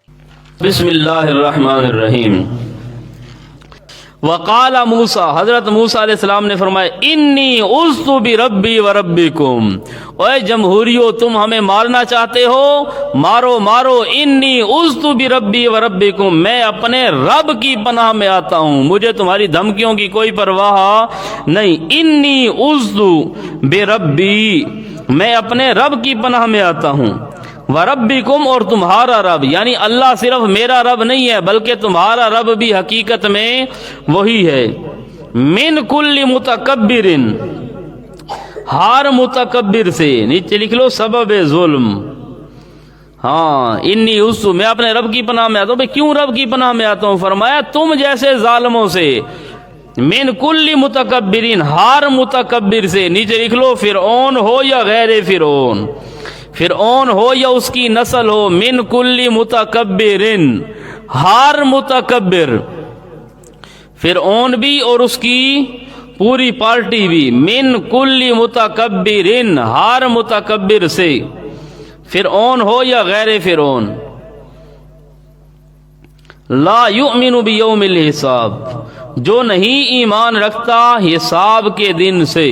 بسم اللہ الرحمن الرحیم۔ وقال موسیٰ، حضرت موسیٰ علیہ السلام نے فرمایا انی عذت بربی وربکم، اے جمہوریو تم ہمیں مارنا چاہتے ہو، مارو مارو، انی عذت بربی وربکم، میں اپنے رب کی پناہ میں آتا ہوں، مجھے تمہاری دھمکیوں کی کوئی پرواہ نہیں۔ انی عذت بربی، میں اپنے رب کی پناہ میں آتا ہوں، وربکم، اور تمہارا رب، یعنی اللہ صرف میرا رب نہیں ہے بلکہ تمہارا رب بھی حقیقت میں وہی ہے۔ من کل متکبر، ہر متکبر سے، نیچے لکھ لو سبب ظلم۔ ہاں انی عذت، میں اپنے رب کی پناہ میں آتا ہوں۔ بھئی کیوں رب کی پناہ میں آتا ہوں؟ فرمایا تم جیسے ظالموں سے، من کل متکبرین، ہر متکبر سے، نیچے لکھ لو فرعون ہو یا غیر فرعون، فرعون ہو یا اس کی نسل ہو، من کل متکبرن، ہر متکبر، فرعون بھی اور اس کی پوری پارٹی بھی، من کل متکبرن، ہر متکبر سے، فرعون ہو یا غیر فرعون، لا یؤمن بیوم الحساب، جو نہیں ایمان رکھتا حساب کے دن سے،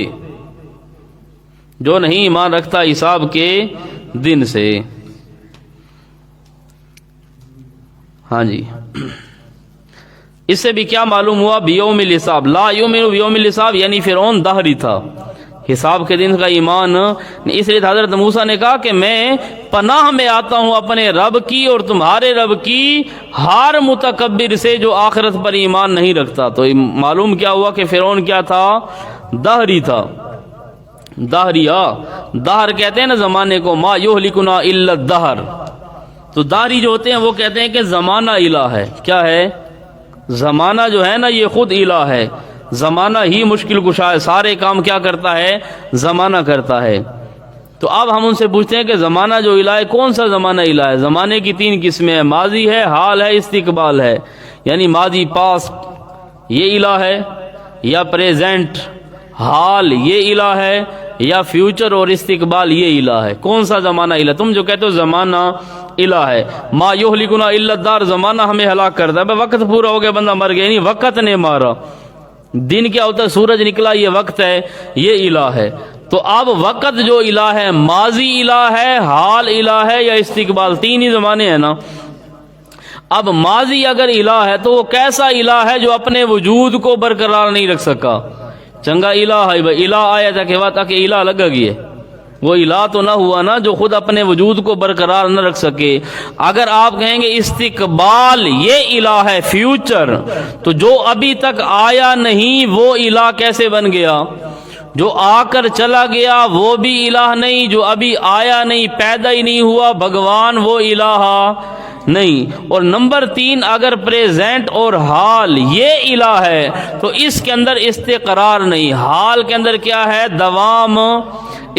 جو نہیں ایمان رکھتا حساب کے دن سے۔ ہاں جی، اس سے بھی کیا معلوم ہوا؟ بیوم الحساب، لا یؤمن بیوم الحساب، یعنی فرعون دہری تھا، حساب کے دن کا ایمان۔ اس لیے حضرت موسیٰ نے کہا کہ میں پناہ میں آتا ہوں اپنے رب کی اور تمہارے رب کی، ہر متکبر سے جو آخرت پر ایمان نہیں رکھتا۔ تو معلوم کیا ہوا کہ فرعون کیا تھا؟ دہری تھا، دہریا، دہر کہتے ہیں نا زمانے کو، ما یہلکنا الا الدہر۔ تو دہری جو ہوتے ہیں وہ کہتے ہیں کہ زمانہ الہ ہے۔ کیا ہے؟ زمانہ جو ہے نا یہ خود الہ ہے، زمانہ ہی مشکل کشا ہے، سارے کام کیا کرتا ہے؟ زمانہ کرتا ہے۔ تو اب ہم ان سے پوچھتے ہیں کہ زمانہ جو الہ ہے کون سا زمانہ الہ ہے؟ زمانے کی تین قسمیں ہیں، ماضی ہے، حال ہے، استقبال ہے، یعنی ماضی پاسٹ یہ الہ ہے، یا پریزنٹ حال یہ الہ ہے، یا فیوچر اور استقبال یہ الہ ہے۔ کون سا زمانہ الہ؟ تم جو کہتے ہو زمانہ الہ ہے، ما یہلکنا الا الدار، زمانہ ہمیں ہلاک کرتا ہے، وقت پورا ہو گیا بندہ مر گیا، یعنی وقت نے مارا۔ دن کیا ہوتا ہے؟ سورج نکلا، یہ وقت ہے، یہ الہ ہے۔ تو اب وقت جو الہ ہے، ماضی الہ ہے، حال الہ ہے، یا استقبال، تین ہی زمانے ہیں نا۔ اب ماضی اگر الہ ہے تو وہ کیسا الہ ہے جو اپنے وجود کو برقرار نہیں رکھ سکا؟ چنگا الہ ہے بھائی، الہ آیا تھا کہ بات کہ الہ لگا گیا، وہ الہ تو نہ ہوا نا جو خود اپنے وجود کو برقرار نہ رکھ سکے۔ اگر آپ کہیں گے استقبال یہ الہ ہے، فیوچر، تو جو ابھی تک آیا نہیں وہ الہ کیسے بن گیا؟ جو آ کر چلا گیا وہ بھی الہ نہیں، جو ابھی آیا نہیں، پیدا ہی نہیں ہوا بھگوان، وہ الہ نہیں۔ اور نمبر تین، اگر پریزنٹ اور حال یہ الہ ہے تو اس کے اندر استقرار نہیں، حال کے اندر کیا ہے؟ دوام،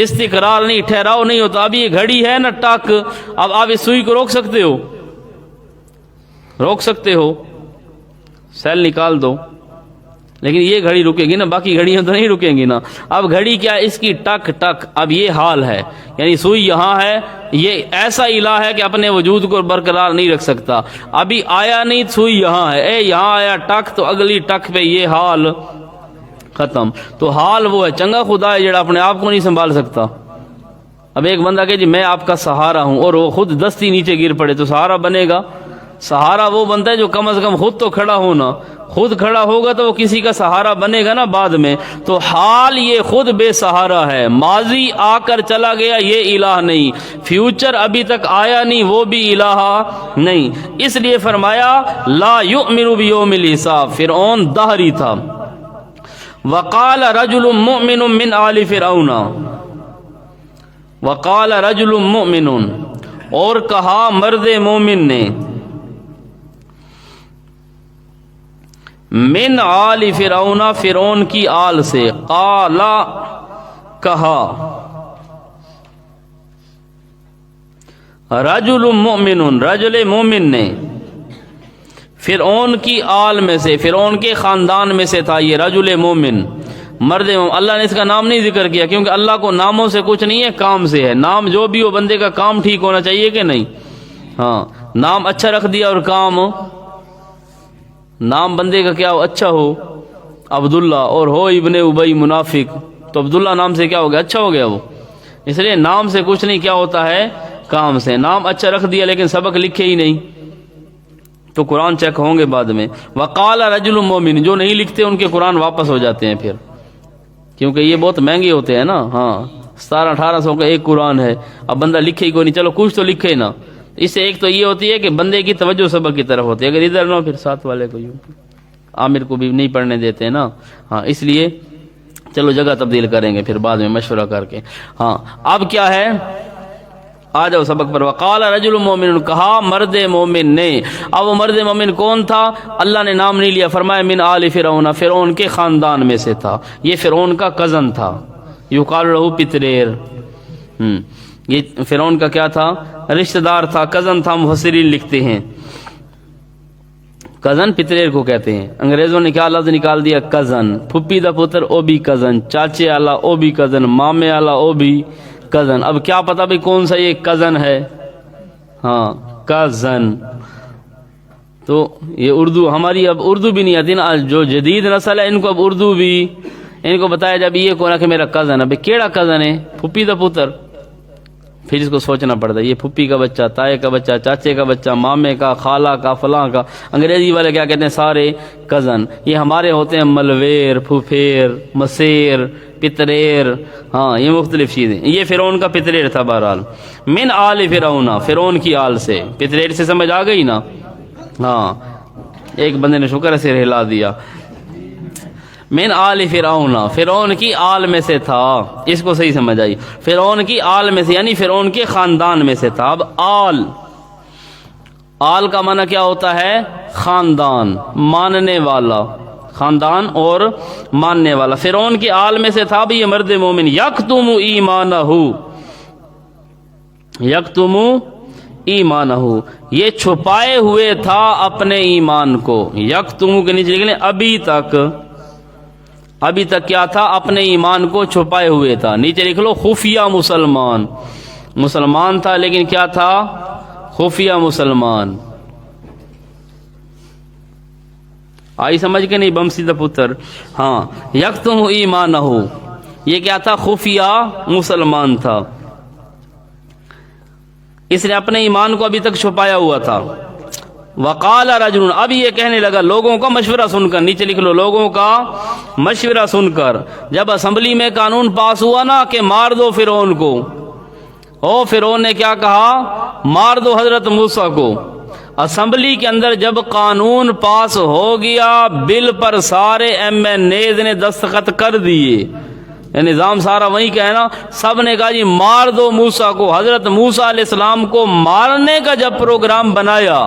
استقرار نہیں، ٹھہراؤ نہیں ہوتا۔ اب یہ گھڑی ہے نا ٹک، اب آپ اس سوئی کو روک سکتے ہو؟ روک سکتے ہو؟ سیل نکال دو، لیکن یہ گھڑی رکے گی نا، باقی گھڑیاں تو نہیں رکیں گی نا۔ اب گھڑی کیا ہے؟ اس کی ٹک ٹک، اب یہ حال ہے، یعنی سوئی یہاں ہے، یہ ایسا الہ ہے کہ اپنے وجود کو برقرار نہیں رکھ سکتا، ابھی آیا نہیں، سوئی یہاں ہے، اے یہاں آیا ٹک، تو اگلی ٹک پہ یہ حال ختم۔ تو حال وہ ہے، چنگا خدا ہے جڑا اپنے آپ کو نہیں سنبھال سکتا۔ اب ایک بندہ کہ جی میں آپ کا سہارا ہوں، اور وہ خود دستی نیچے گر پڑے تو سہارا بنے گا؟ سہارا وہ بنتا ہے جو کم از کم خود تو کھڑا ہونا، خود کھڑا ہوگا تو وہ کسی کا سہارا بنے گا نا بعد میں۔ تو حال یہ خود بے سہارا ہے، ماضی آ کر چلا گیا یہ الہ نہیں، فیوچر ابھی تک آیا نہیں وہ بھی الہ نہیں۔ اس لیے فرمایا لا یؤمن بیوم الحساب، فرعون دہری تھا۔ وقال رجل مؤمن من آل فرعون، وقال رجل مؤمن، اور کہا مرد مومن نے، من آل فرعون، فرعون کی آل سے، قال کہا، رجل مؤمن، رجل مومن نے، فرعون کی آل میں سے، فرعون کے خاندان میں سے تھا یہ رجل مومن، مرد مومن۔ اللہ نے اس کا نام نہیں ذکر کیا کیونکہ اللہ کو ناموں سے کچھ نہیں ہے، کام سے ہے۔ نام جو بھی ہو بندے کا کام ٹھیک ہونا چاہیے کہ نہیں؟ ہاں، نام اچھا رکھ دیا اور کام، نام بندے کا کیا ہو اچھا ہو عبداللہ اور ہو ابن ابی منافق، تو عبداللہ نام سے کیا ہو گیا اچھا ہو گیا وہ. اس لیے نام سے کچھ نہیں، کیا ہوتا ہے کام سے. نام اچھا رکھ دیا لیکن سبق لکھے ہی نہیں تو قرآن چیک ہوں گے بعد میں. وقال رجل مومن، جو نہیں لکھتے ان کے قرآن واپس ہو جاتے ہیں پھر، کیونکہ یہ بہت مہنگے ہوتے ہیں نا. ہاں 1700-1800 کا ایک قرآن ہے، اب بندہ لکھے ہی کوئی نہیں، چلو کچھ تو لکھے نا. اس سے ایک تو یہ ہوتی ہے کہ بندے کی توجہ سبق کی طرف ہوتی ہے، اگر ادھر نہ پھر ساتھ والے کو یوں عامر کو بھی نہیں پڑھنے دیتے نا. ہاں اس لیے چلو جگہ تبدیل کریں گے پھر بعد میں مشورہ کر کے. ہاں اب کیا ہے، آ جاؤ سبق پر. وقال رجل مومن، کہا مرد مومن نے. اب وہ مرد مومن کون تھا؟ اللہ نے نام نہیں لیا، فرمایا من آل فرعون، فرعون کے خاندان میں سے تھا. یہ فرعون کا کزن تھا، یقال لہ پتریر. یہ فرعون کا کیا تھا؟ رشتہ دار تھا، کزن تھا. مفسرین لکھتے ہیں کزن پتریر کو کہتے ہیں. انگریزوں نے کیا لفظ نکال دیا کزن. پھپھی دا پتر او بھی کزن، چاچے والا او بھی کزن، مامے والا او بھی کزن. اب کیا پتا بھی کون سا یہ کزن ہے؟ ہاں کزن. تو یہ اردو ہماری اب اردو بھی نہیں آتی نا، جو جدید نسل ہے ان کو اب اردو بھی ان کو بتایا جب یہ کون ہے کہ میرا کزن. اب کیڑا کزن ہے؟ پھپھی دا پتر. پھر اس کو سوچنا پڑتا ہے یہ پھپھی کا بچہ، تائے کا بچہ، چاچے کا بچہ، مامے کا، خالہ کا، فلاں کا. انگریزی والے کیا کہتے ہیں؟ سارے کزن. یہ ہمارے ہوتے ہیں ملویر، پھوپھیر، مسیر، پتریر. ہاں یہ مختلف چیزیں. یہ فرعون کا پتریر تھا. بہرحال من آل فرعون، فرعون کی آل سے. پتریر سے سمجھ آ گئی نا؟ ہاں ایک بندے نے شکر سے ہلا دیا. من آل فرعون، فرعون کی آل میں سے تھا. اس کو صحیح سمجھ آئی، فرعون کی آل میں سے یعنی فرعون کے خاندان میں سے تھا. اب آل کا معنی کیا ہوتا ہے؟ خاندان، ماننے والا. خاندان اور ماننے والا. فرعون کی آل میں سے تھا بھی یہ مرد مومن. یکتم ایمانہ، یکتم ایمانہ، یہ چھپائے ہوئے تھا اپنے ایمان کو. یکتم کے نیچے لکھ لیں ابھی تک کیا تھا؟ اپنے ایمان کو چھپائے ہوئے تھا. نیچے لکھ لو خفیہ مسلمان. مسلمان تھا لیکن کیا تھا؟ خفیہ مسلمان. آئی سمجھ کے نہیں؟ بمسی دا پتر. ہاں یکتم ایمانہ، یہ کیا تھا؟ خفیہ مسلمان تھا. اس نے اپنے ایمان کو ابھی تک چھپایا ہوا تھا. وقال رجل، اب یہ کہنے لگا لوگوں کا مشورہ سن کر. نیچے لکھ لو لوگوں کا مشورہ سن کر. جب اسمبلی میں قانون پاس ہوا نا کہ مار دو فرعون کو، او فرعون نے کیا کہا؟ مار دو حضرت موسیٰ کو. اسمبلی کے اندر جب قانون پاس ہو گیا، بل پر سارے ایم این ایز نے دستخط کر دیے. نظام سارا وہی کا ہے نا. سب نے کہا جی مار دو موسیٰ کو. حضرت موسیٰ علیہ السلام کو مارنے کا جب پروگرام بنایا،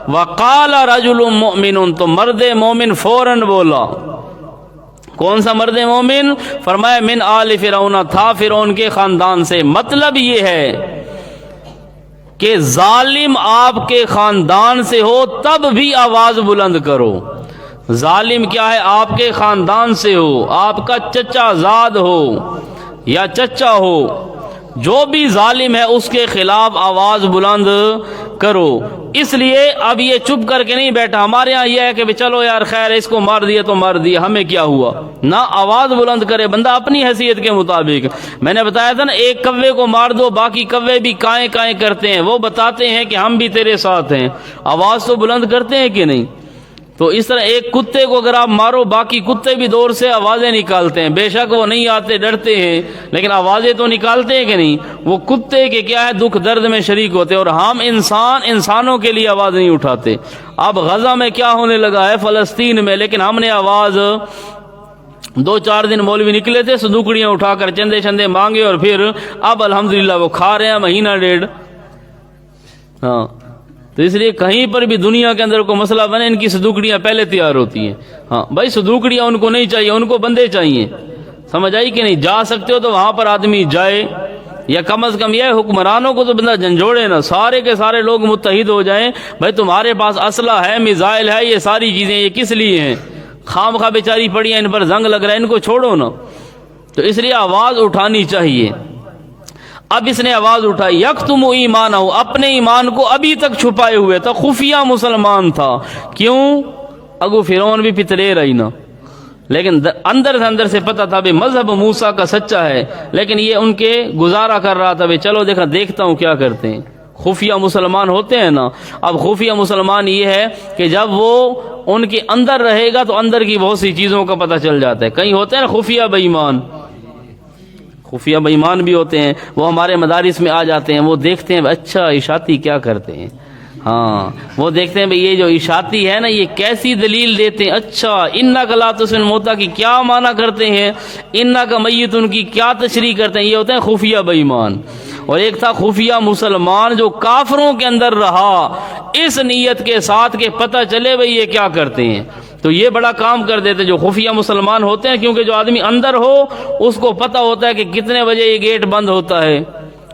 وقال رجل مؤمن، تو مرد مومن فوراً بولا. کون سا مرد مومن؟ فرمایا من آل فرعون، تھا فرعون کے خاندان سے. مطلب یہ ہے کہ ظالم آپ کے خاندان سے ہو تب بھی آواز بلند کرو. ظالم کیا ہے؟ آپ کے خاندان سے ہو، آپ کا چچا زاد ہو یا چچا ہو، جو بھی ظالم ہے اس کے خلاف آواز بلند کرو. اس لیے اب یہ چپ کر کے نہیں بیٹھا. ہمارے ہاں یہ ہے کہ چلو یار خیر اس کو مار دیا تو مار دیا، ہمیں کیا ہوا. نہ، آواز بلند کرے بندہ اپنی حیثیت کے مطابق. میں نے بتایا تھا نا ایک کوے کو مار دو باقی کوے بھی کائیں کائیں کرتے ہیں، وہ بتاتے ہیں کہ ہم بھی تیرے ساتھ ہیں. آواز تو بلند کرتے ہیں کہ نہیں؟ تو اس طرح ایک کتے کو اگر آپ مارو باقی کتے بھی دور سے آوازیں نکالتے ہیں. بے شک وہ نہیں آتے، ڈرتے ہیں، لیکن آوازیں تو نکالتے ہیں کہ نہیں؟ وہ کتے کے کیا ہے؟ دکھ درد میں شریک ہوتے ہیں. اور ہم انسانوں کے لیے آواز نہیں اٹھاتے. اب غزہ میں کیا ہونے لگا ہے؟ فلسطین میں. لیکن ہم نے آواز 2-4 دن مولوی نکلے تھے صندوقڑیاں اٹھا کر چندے چندے مانگے، اور پھر اب الحمدللہ وہ کھا رہے ہیں مہینہ ڈیڑھ. ہاں تو اس لیے کہیں پر بھی دنیا کے اندر کوئی مسئلہ بنے ان کی صدوقڑیاں پہلے تیار ہوتی ہیں. ہاں بھائی صدوقڑیاں ان کو نہیں چاہیے، ان کو بندے چاہیے. سمجھ آئی کہ نہیں؟ جا سکتے ہو تو وہاں پر آدمی جائے، یا کم از کم یہ حکمرانوں کو تو بندہ جھنجھوڑے نا، سارے کے سارے لوگ متحد ہو جائیں. بھائی تمہارے پاس اسلحہ ہے، میزائل ہے، یہ ساری چیزیں یہ کس لیے ہیں؟ خام خواہ بیچاری پڑی ہیں، ان پر زنگ لگ رہا ہے، ان کو چھوڑو نا. تو اس لیے آواز اٹھانی چاہیے. اب اس نے آواز اٹھائی یکتم ایمانہ، اپنے ایمان کو ابھی تک چھپائے ہوئے تھا، خفیہ مسلمان تھا. کیوں؟ اگو فرعون بھی پتلے رہی نا، لیکن اندر سے پتہ تھا بھئی مذہب موسیٰ کا سچا ہے، لیکن یہ ان کے گزارا کر رہا تھا بھئی چلو دیکھتا ہوں کیا کرتے ہیں. خفیہ مسلمان ہوتے ہیں نا. اب خفیہ مسلمان یہ ہے کہ جب وہ ان کے اندر رہے گا تو اندر کی بہت سی چیزوں کا پتہ چل جاتا ہے. کہیں ہوتے ہیں نا خفیہ بے ایمان، خفیہ بے ایمان بھی ہوتے ہیں، وہ ہمارے مدارس میں آ جاتے ہیں، وہ دیکھتے ہیں اچھا اشاعتی کیا کرتے ہیں. ہاں وہ دیکھتے ہیں بھئی یہ جو اشاعتی ہے نا یہ کیسی دلیل دیتے ہیں. اچھا انک لا تسمع الموتیٰ کی کیا معنی کرتے ہیں، انک میت ان کی کیا تشریح کرتے ہیں. یہ ہوتے ہیں خفیہ بے ایمان. اور ایک تھا خفیہ مسلمان جو کافروں کے اندر رہا اس نیت کے ساتھ کہ پتہ چلے بھئی یہ کیا کرتے ہیں. تو یہ بڑا کام کر دیتے جو خفیہ مسلمان ہوتے ہیں، کیونکہ جو آدمی اندر ہو اس کو پتہ ہوتا ہے کہ کتنے بجے یہ گیٹ بند ہوتا ہے،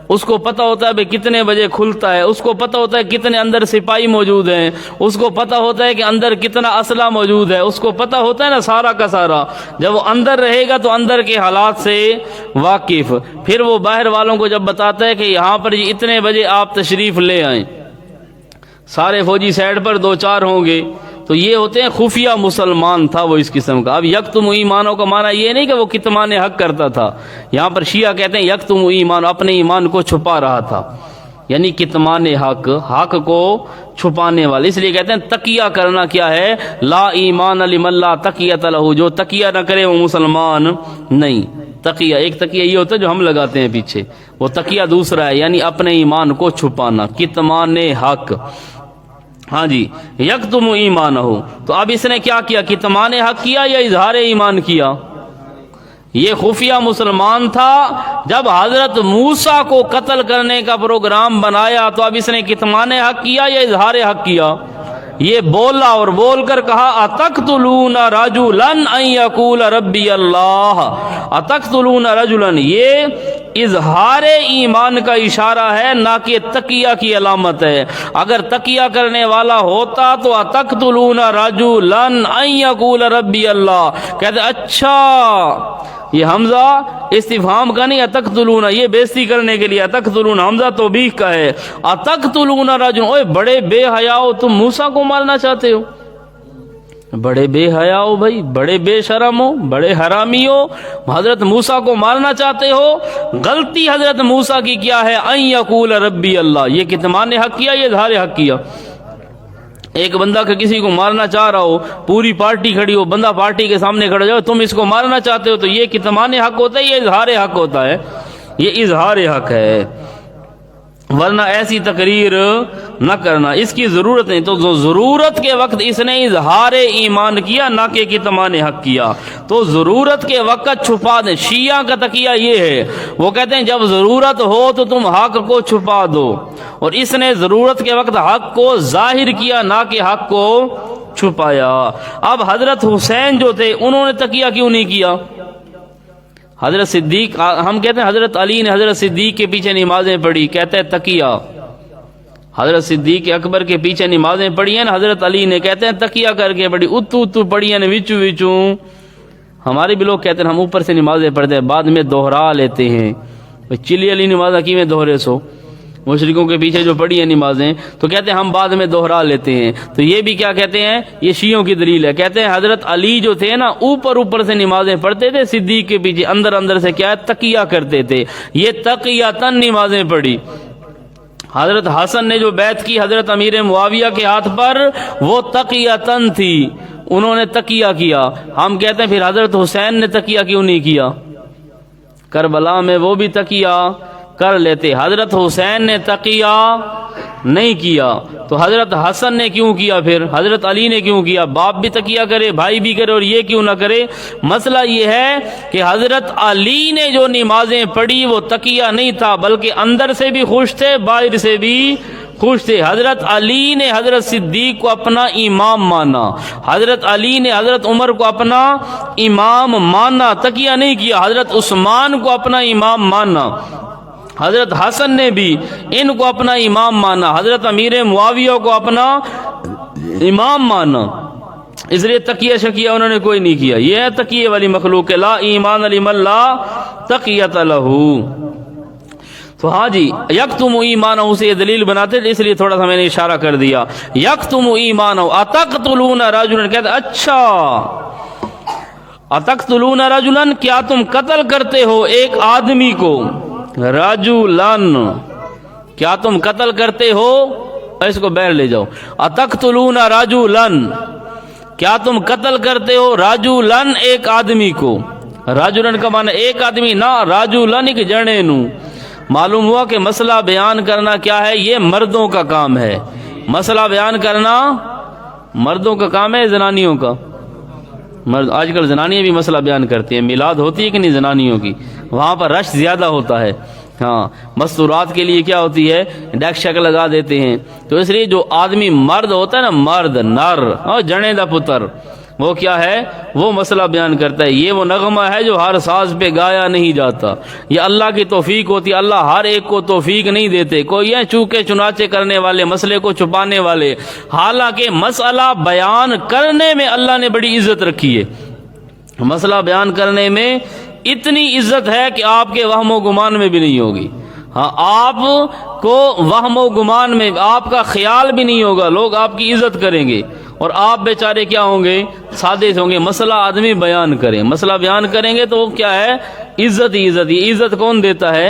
اس کو پتہ ہوتا ہے بھئی کتنے بجے کھلتا ہے، اس کو پتہ ہوتا ہے کتنے اندر سپاہی موجود ہیں، اس کو پتہ ہوتا ہے کہ اندر کتنا اسلحہ موجود ہے، اس کو پتہ ہوتا ہے نا سارا کا سارا. جب وہ اندر رہے گا تو اندر کے حالات سے واقف. پھر وہ باہر والوں کو جب بتاتا ہے کہ یہاں پر اتنے بجے آپ تشریف لے آئیں، سارے فوجی سائڈ پر دو چار ہوں گے. تو یہ ہوتے ہیں خفیہ مسلمان تھا وہ اس قسم کا. اب یکتم ایمانوں کا معنی یہ نہیں کہ وہ کتمان حق کرتا تھا. یہاں پر شیعہ کہتے ہیں یکتم ایمان، اپنے ایمان کو چھپا رہا تھا، یعنی کتمان حق کو چھپانے والے. اس لیے کہتے ہیں تقیہ کرنا کیا ہے، لا ایمان لمن لا تقیۃ لہ، جو تقیہ نہ کرے وہ مسلمان نہیں. تقیہ ایک تقیہ یہ ہوتا ہے جو ہم لگاتے ہیں پیچھے، وہ تقیہ دوسرا ہے، یعنی اپنے ایمان کو چھپانا، کتمان حق. ہاں جی یکتم ایمانہ. تو اب اس نے کیا کیا، کتمان حق کیا یا اظہار ایمان کیا؟ یہ خفیہ مسلمان تھا. جب حضرت موسیٰ کو قتل کرنے کا پروگرام بنایا تو اب اس نے کتمان حق کیا یا اظہار حق کیا؟ یہ بولا اور بول کر کہا اتقتلون رجلا ان یقول ربی اللہ، اتقتلون رجلا. یہ اظہار ایمان کا اشارہ ہے، نہ کہ تقیہ کی علامت ہے. اگر تقیہ کرنے والا ہوتا تو اتقتلون رجلا ان یقول ربی اللہ کہتے اچھا یہ حمزہ استفہام کا نہیں، اتقتلون یہ بےزتی کرنے کے لیے، اتقتلون حمزہ توبیخ کا ہے. اتقتلون رجلا، اوے بڑے بے حیا ہو، تم موسیٰ کو مارنا چاہتے ہو، بڑے بے حیا ہو بھائی، بڑے بے شرم ہو، بڑے حرامی ہو، حضرت موسیٰ کو مارنا چاہتے ہو. غلطی حضرت موسیٰ کی کیا ہے، ان یقول ربی اللہ. یہ کتمان حق کیا، یہ اظہار حق کیا. ایک بندہ کہ کسی کو مارنا چاہ رہا ہو، پوری پارٹی کھڑی ہو، بندہ پارٹی کے سامنے کھڑا جاؤ، تم اس کو مارنا چاہتے ہو، تو یہ کتمان حق ہوتا ہے، یہ اظہار حق ہوتا ہے، یہ اظہار حق ہے. ورنہ ایسی تقریر نہ کرنا، اس کی ضرورت نہیں. تو ضرورت کے وقت اس نے اظہار ایمان کیا، نہ کہ کتمان حق کیا. تو ضرورت کے وقت چھپا دیں. شیعہ کا تقیہ یہ ہے، وہ کہتے ہیں جب ضرورت ہو تو تم حق کو چھپا دو، اور اس نے ضرورت کے وقت حق کو ظاہر کیا، نہ کہ حق کو چھپایا. اب حضرت حسین جو تھے انہوں نے تقیہ کیوں نہیں کیا؟ حضرت صدیق، ہم کہتے ہیں حضرت علی نے حضرت صدیق کے پیچھے نمازیں پڑھی، کہتے ہیں تقیہ. حضرت صدیق اکبر کے پیچھے نمازیں پڑھی ہیں نا حضرت علی نے، کہتے ہیں تقیہ کر کے پڑھی، اتو پڑھی ہیں وچو وچو. ہمارے بھی لوگ کہتے ہیں ہم اوپر سے نمازیں پڑھتے ہیں بعد میں دوہرا لیتے ہیں. چلی علی نماز کی میں دوہرے سو، مشرکوں کے پیچھے جو پڑھی ہیں نمازیں، تو کہتے ہیں ہم بعد میں دوہرا لیتے ہیں. تو یہ بھی کیا کہتے ہیں، یہ شیعوں کی دلیل ہے. کہتے ہیں حضرت علی جو تھے نا اوپر سے نمازیں پڑھتے تھے، صدیق کے پیچھے اندر سے کیا ہے تقیہ کرتے تھے. یہ تقیۃً نمازیں پڑھی. حضرت حسن نے جو بیعت کی حضرت امیر معاویہ کے ہاتھ پر، وہ تقیۃً تھی، انہوں نے تقیہ کیا. ہم کہتے ہیں پھر حضرت حسین نے تقیہ کیوں نہیں کیا؟ کربلا میں وہ بھی تقیہ کر لیتے، حضرت حسین نے تقیہ نہیں کیا. تو حضرت حسن نے کیوں کیا؟ پھر حضرت علی نے کیوں کیا؟ باپ بھی تقیہ کرے، بھائی بھی کرے، اور یہ کیوں نہ کرے؟ مسئلہ یہ ہے کہ حضرت علی نے جو نمازیں پڑھی وہ تقیہ نہیں تھا، بلکہ اندر سے بھی خوش تھے، باہر سے بھی خوش تھے. حضرت علی نے حضرت صدیق کو اپنا امام مانا، حضرت علی نے حضرت عمر کو اپنا امام مانا، تقیہ نہیں کیا. حضرت عثمان کو اپنا امام مانا، حضرت حسن نے بھی ان کو اپنا امام مانا، حضرت امیر معاویہ کو اپنا امام مانا. اس لیے تقیہ شکیہ انہوں نے کوئی نہیں کیا. یہ ہے تقیہ والی مخلوق، لا ایمان لمن لا تقیۃ لہ. تو ہاں جی یکتم ایمانہ سے یہ دلیل بناتے تھے، اس لیے تھوڑا سا میں نے اشارہ کر دیا. یکتم ایمانہ اتقتلون رجلا، کہتے اچھا اتقتلون رجلا، کیا تم قتل کرتے ہو ایک آدمی کو، رجلن کیا تم قتل کرتے ہو، اس کو باہر لے جاؤ، اتقتلون رجلن کیا تم قتل کرتے ہو، رجلن ایک آدمی کو، رجلن کا معنی ایک آدمی نہ، رجلن ایک جنے نو. معلوم ہوا کہ مسئلہ بیان کرنا کیا ہے، یہ مردوں کا کام ہے. مسئلہ بیان کرنا مردوں کا کام ہے، زنانیوں کا. مرد آج کل زنانیاں بھی مسئلہ بیان کرتی ہیں، میلاد ہوتی ہے کہ نہیں زنانیوں کی، وہاں پر رش زیادہ ہوتا ہے. ہاں مستورات کے لیے کیا ہوتی ہے، ڈیک شک لگا دیتے ہیں. تو اس لیے جو آدمی مرد ہوتا ہے نا، مرد نر اور جنے دا پتر، وہ کیا ہے، وہ مسئلہ بیان کرتا ہے. یہ وہ نغمہ ہے جو ہر ساز پہ گایا نہیں جاتا، یہ اللہ کی توفیق ہوتی ہے. اللہ ہر ایک کو توفیق نہیں دیتے. کوئی ہے چوکے چناچے کرنے والے، مسئلے کو چھپانے والے. حالانکہ مسئلہ بیان کرنے میں اللہ نے بڑی عزت رکھی ہے. مسئلہ بیان کرنے میں اتنی عزت ہے کہ آپ کے وہم و گمان میں بھی نہیں ہوگی. ہاں آپ کو وہم و گمان میں آپ کا خیال بھی نہیں ہوگا، لوگ آپ کی عزت کریں گے اور آپ بیچارے کیا ہوں گے، سادے سے ہوں گے. مسئلہ آدمی بیان کریں، مسئلہ بیان کریں گے تو کیا ہے، عزت ہی عزت. یہ عزت کون دیتا ہے،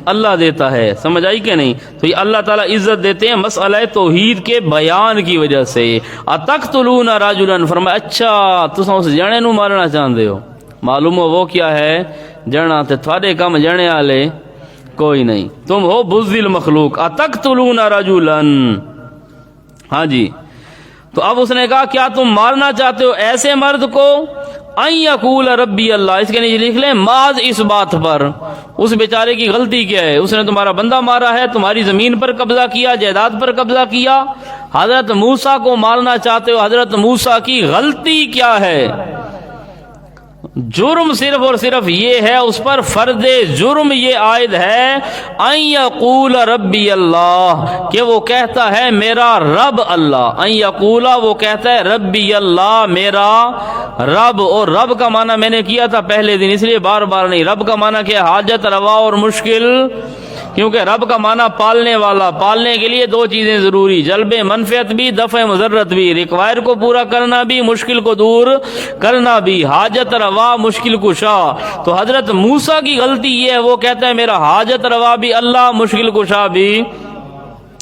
اللہ دیتا ہے. سمجھ آئی کہ نہیں؟ تو یہ اللہ تعالیٰ عزت دیتے ہیں مسئلہ توحید کے بیان کی وجہ سے. اتقتلون رجلا، فرمایا اچھا تساں اس جنے نو مارنا چاہتے ہو. معلوم ہو وہ کیا ہے، جنا تے تھوڑے کم جنے والے کوئی نہیں، تم ہو بزدل مخلوق. اتقتلون رجلا، ہاں جی. تو اب اس نے کہا کیا تم مارنا چاہتے ہو ایسے مرد کو، ان یقول ربی اللہ، اس کے نیچے لکھ لیں ماذ اس بات پر. اس بیچارے کی غلطی کیا ہے، اس نے تمہارا بندہ مارا ہے، تمہاری زمین پر قبضہ کیا، جائیداد پر قبضہ کیا. حضرت موسیٰ کو مارنا چاہتے ہو، حضرت موسیٰ کی غلطی کیا ہے؟ جرم صرف اور صرف یہ ہے، اس پر فرد جرم یہ عائد ہے ان یقول ربی اللہ، کہ وہ کہتا ہے میرا رب اللہ. ان یقولا وہ کہتا ہے ربی اللہ میرا رب. اور رب کا معنی میں نے کیا تھا پہلے دن، اس لیے بار بار نہیں. رب کا معنی کیا، حاجت روا اور مشکل. کیونکہ رب کا معنی پالنے والا. پالنے کے لیے دو چیزیں ضروری، جلب منفعت بھی، دفع مضرت بھی. ریکوائر کو پورا کرنا بھی، مشکل کو دور کرنا بھی. حاجت روا مشکل کشا. تو حضرت موسیٰ کی غلطی یہ ہے، وہ کہتا ہے میرا حاجت روا بھی اللہ، مشکل کشا بھی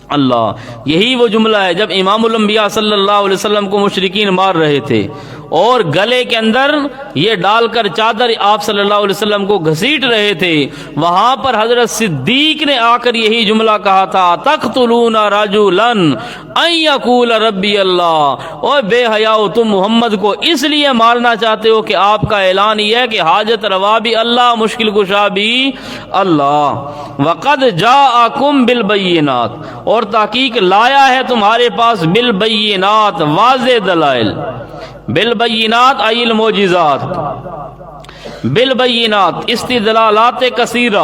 اللہ. یہی وہ جملہ ہے جب امام الانبیاء صلی اللہ علیہ وسلم کو مشرکین مار رہے تھے اور گلے کے اندر یہ ڈال کر چادر آپ صلی اللہ علیہ وسلم کو گھسیٹ رہے تھے، وہاں پر حضرت صدیق نے آ کر یہی جملہ کہا تھا تقتلون رجلا ان یقول ربی اللہ. اور بے حیاؤ، تم محمد کو اس لیے مارنا چاہتے ہو کہ آپ کا اعلان یہ ہے کہ حاجت روا بھی اللہ، مشکل کشا بھی اللہ. وقد جاءکم بالبینات، اور تحقیق لایا ہے تمہارے پاس بالبینات، واضح دلائل. بالبینات ای المعجزات، بالبینات استدلالات کثیرہ.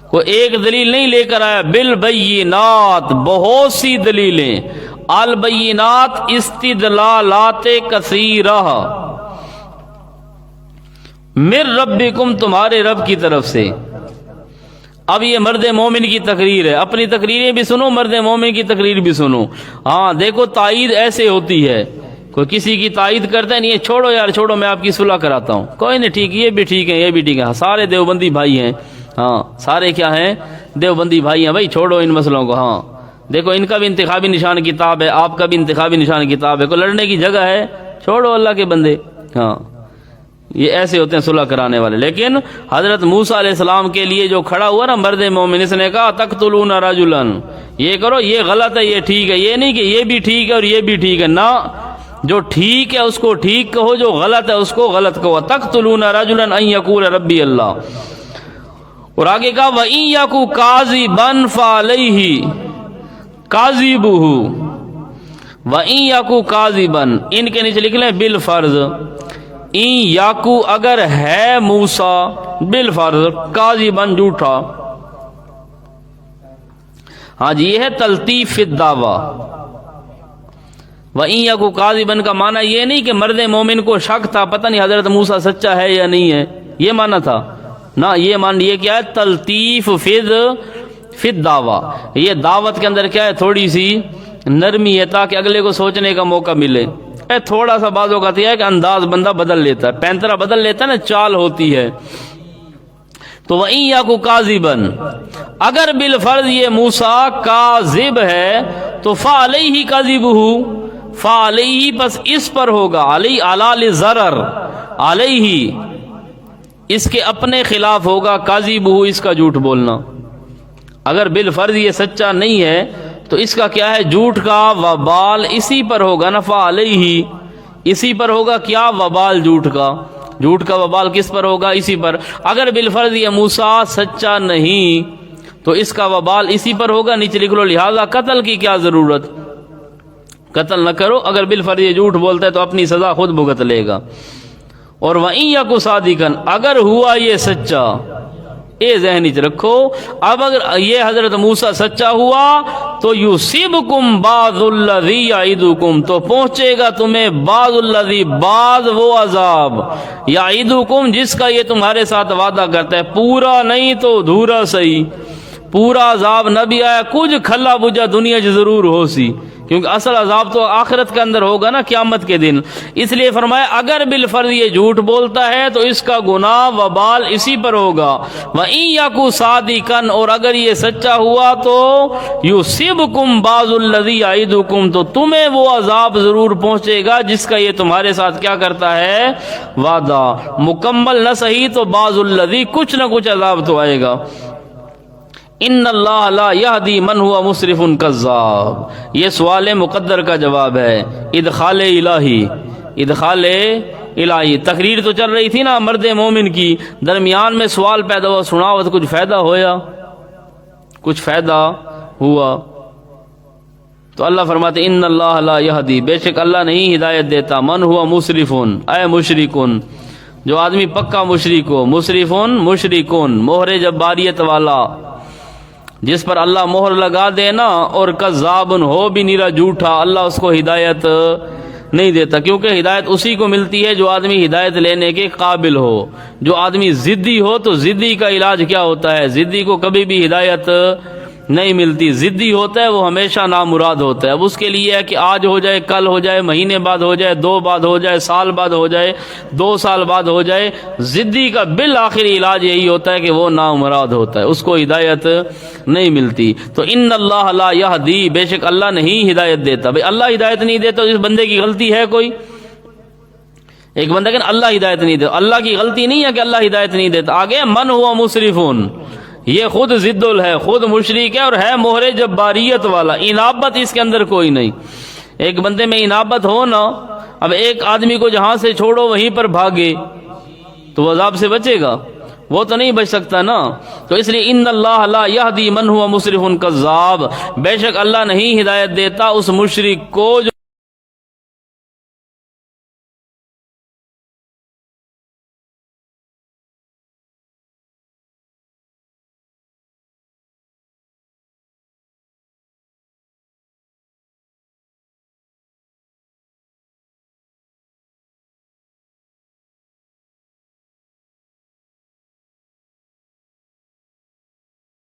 کوئی ایک دلیل نہیں لے کر آیا، بالبینات بہت سی دلیلیں. البینات استدلالات کثیرہ، من ربکم تمہارے رب کی طرف سے. اب یہ مرد مومن کی تقریر ہے، اپنی تقریریں بھی سنو، مرد مومن کی تقریر بھی سنو. ہاں دیکھو تائید ایسے ہوتی ہے، کوئی کسی کی تائید کرتا ہے نہیں، چھوڑو یار چھوڑو میں آپ کی صلح کراتا ہوں، کوئی نہیں ٹھیک، یہ بھی ٹھیک ہے یہ بھی ٹھیک ہے، سارے دیوبندی بھائی ہیں. ہاں سارے کیا ہیں، دیوبندی بھائی ہیں بھائی، چھوڑو ان مسئلوں کو. ہاں دیکھو ان کا بھی انتخابی نشان کتاب ہے، آپ کا بھی انتخابی نشان کتاب ہے، کوئی لڑنے کی جگہ ہے، چھوڑو اللہ کے بندے. ہاں یہ ایسے ہوتے ہیں صلح کرانے والے. لیکن حضرت موسیٰ علیہ السلام کے لیے جو کھڑا ہوا نا مرد مومن، اس نے کہا تقتلون رجلا، یہ کرو یہ غلط ہے یہ ٹھیک ہے، یہ نہیں کہ یہ بھی ٹھیک ہے اور یہ بھی ٹھیک ہے. نہ، جو ٹھیک ہے اس کو ٹھیک کہو، جو غلط ہے اس کو غلط کہو. تقتلون رجلا ان یقول ربی اللہ. اور آگے کہا وَإِن يَكُ كَاذِبًا فَعَلَيْهِ كَاذِبُهُ. وَإِن يَكُ كَاذِبًا، ان کے نیچے لکھ لیں بالفرض. ان یاکو اگر ہے موسیٰ، بالفرض، کاذباً جھوٹا. ہاں جی یہ ہے تلطیف فی الدعویٰ. وَإِن یَکُ کاذباً کا معنی یہ نہیں کہ مرد مومن کو شک تھا پتہ نہیں حضرت موسیٰ سچا ہے یا نہیں ہے، یہ معنی تھا. نہ، یہ مان یہ کیا ہے تلطیف فد دعویٰ، یہ دعوت کے اندر کیا ہے تھوڑی سی نرمی ہے تاکہ اگلے کو سوچنے کا موقع ملے. تھوڑا سا بعض اوقات یہ ہے کہ انداز بندہ بدل لیتا ہے، پینترا بدل لیتا ہے نا، چال ہوتی ہے. تو وَإِن يَكُ كَاذِبًا، اگر بالفرض یہ موسیٰ کاذب ہے تو فَعَلَيْهِ كَذِبُهُ، فَعَلَيْهِ پس اس پر ہوگا، علی علی ضرر، علیہ اس کے اپنے خلاف ہوگا، کاذبہ اس کا جھوٹ بولنا. اگر بالفرض یہ سچا نہیں ہے تو اس کا کیا ہے، جھوٹ کا وبال اسی پر ہوگا نا، فَعَلَيْهِ اسی پر ہوگا. کیا وبال جھوٹ کا، جھوٹ کا وبال کس پر ہوگا، اسی پر. اگر بالفرض یہ موسیٰ سچا نہیں تو اس کا وبال اسی پر ہوگا. نیچے لکھ لو لہذا قتل کی کیا ضرورت، قتل نہ کرو. اگر بالفرض یہ جھوٹ بولتا ہے تو اپنی سزا خود بھگت لے گا. اور وَإِن يَكُ صَادِقًا، اگر ہوا یہ سچا، یہ ذہن وچ رکھو، اب اگر یہ حضرت موسیٰ سچا ہوا تو یُصِبْکُم بَعْضُ الَّذِی یعِدُکم، تو پہنچے گا تمہیں بعض الذی، بعض وہ عذاب، یعِدُکم جس کا یہ تمہارے ساتھ وعدہ کرتا ہے. پورا نہیں تو دھورا صحیح، پورا عذاب نہ بھی آیا، کچھ کھلا بجا دنیا چ ضرور ہو سی، کیونکہ اصل عذاب تو آخرت کے اندر ہوگا نا، قیامت کے دن. اس لیے فرمایا اگر بالفرض یہ جھوٹ بولتا ہے تو اس کا گناہ وبال اسی پر ہوگا. وَإِن يَكُ صَادِقًا، اور اگر یہ سچا ہوا تو يُصِبْكُم بَعْضُ الَّذِی یعِدُکم، تو تمہیں وہ عذاب ضرور پہنچے گا جس کا یہ تمہارے ساتھ کیا کرتا ہے، وعدہ. مکمل نہ صحیح تو بعض الذی، کچھ نہ کچھ عذاب تو آئے گا. ان اللہ لا یہدی من ہوا مسرف کذاب، یہ سوال مقدر کا جواب ہے. ادخال الہی، ادخال الہی. تقریر تو چل رہی تھی نا مرد مومن کی، درمیان میں سوال پیدا ہوا، سناؤ تو کچھ فائدہ ہویا، کچھ فائدہ ہوا. تو اللہ فرماتے ان اللہ لا یہدی، بے شک اللہ نہیں ہدایت دیتا، من ہوا مسرفن، اے مشرکن، جو آدمی پکا مشرک ہو. مسرفن مشرکن، مہر جباریت والا، جس پر اللہ مہر لگا دے نا، اور کذابن ہو بھی نیرا جھوٹا، اللہ اس کو ہدایت نہیں دیتا. کیونکہ ہدایت اسی کو ملتی ہے جو آدمی ہدایت لینے کے قابل ہو. جو آدمی ضدی ہو تو ضدی کا علاج کیا ہوتا ہے، ضدی کو کبھی بھی ہدایت نہیں ملتی. ضدی ہوتا ہے وہ ہمیشہ نامراد ہوتا ہے. اب اس کے لیے ہے کہ آج ہو جائے، کل ہو جائے، مہینے بعد ہو جائے، 2 بعد ہو جائے، سال بعد ہو جائے، 2 سال بعد ہو جائے. ضدی کا بالآخر علاج یہی ہوتا ہے کہ وہ نامراد ہوتا ہے، اس کو ہدایت نہیں ملتی. تو ان اللہ لا یہدی، بے شک اللہ نہیں ہدایت دیتا. بھئی اللہ ہدایت نہیں دیتا تو اس بندے کی غلطی ہے کوئی؟ ایک بندہ کہ اللہ ہدایت نہیں دیتا، اللہ کی غلطی نہیں ہے کہ اللہ ہدایت نہیں دیتا. آگے من ہوا مسرفون، یہ خود ضد ہے، خود مشرک ہے اور ہے مہر جباریت والا. انابت اس کے اندر کوئی نہیں. ایک بندے میں انابت ہو نا، اب ایک آدمی کو جہاں سے چھوڑو وہیں پر بھاگے تو وہ عذاب سے بچے گا؟ وہ تو نہیں بچ سکتا نا. تو اس لیے ان اللہ لا یہدی من ہوا مسرف کذاب، بے شک اللہ نہیں ہدایت دیتا اس مشرک کو جو